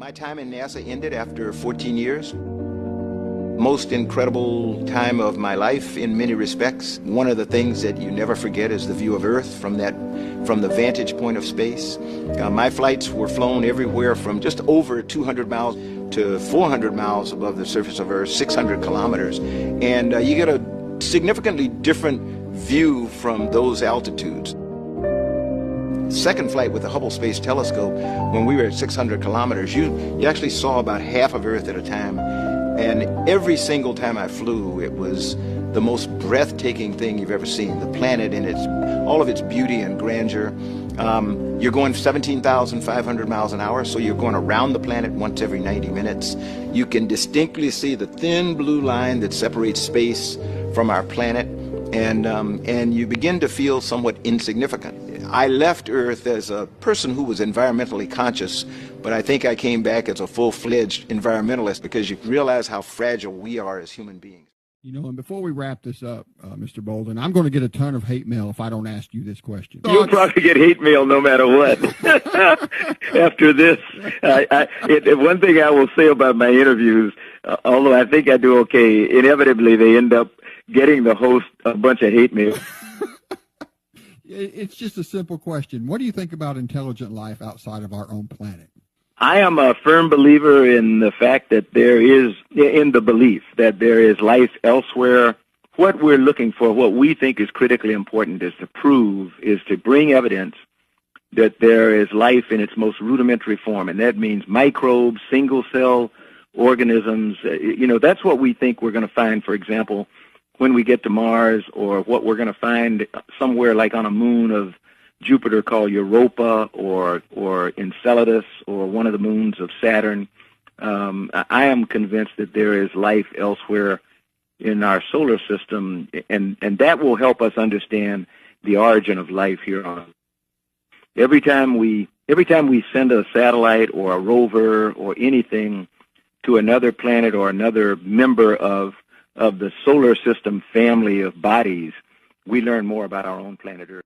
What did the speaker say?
My time in NASA ended after 14 years. Most incredible time of my life in many respects. One of the things that you never forget is the view of Earth from the vantage point of space. My flights were flown everywhere from just over 200 miles to 400 miles above the surface of Earth, 600 kilometers. And you get a significantly different view from those altitudes. Second flight with the Hubble Space Telescope, when we were at 600 kilometers, you actually saw about half of Earth at a time. And every single time I flew, it was the most breathtaking thing you've ever seen. The planet in all of its beauty and grandeur. You're going 17,500 miles an hour, so you're going around the planet once every 90 minutes. You can distinctly see the thin blue line that separates space from our planet, and you begin to feel somewhat insignificant. I left Earth as a person who was environmentally conscious, but I think I came back as a full-fledged environmentalist because you realize how fragile we are as human beings. You know, and before we wrap this up, Mr. Bolden, I'm going to get a ton of hate mail if I don't ask you this question. You'll probably get hate mail no matter what. After this, one thing I will say about my interviews, although I think I do okay, inevitably they end up getting the host a bunch of hate mail. It's just a simple question. What do you think about intelligent life outside of our own planet? I am a firm believer in the fact that in the belief that there is life elsewhere. What we're looking for, what we think is critically important is to bring evidence that there is life in its most rudimentary form, and that means microbes, single-cell organisms. That's what we think we're going to find, for example, when we get to Mars, or what we're going to find somewhere like on a moon of Jupiter called Europa, or Enceladus, or one of the moons of Saturn. I am convinced that there is life elsewhere in our solar system, and that will help us understand the origin of life here on Earth. Every time we send a satellite or a rover or anything to another planet or another member of the solar system family of bodies, we learn more about our own planet Earth.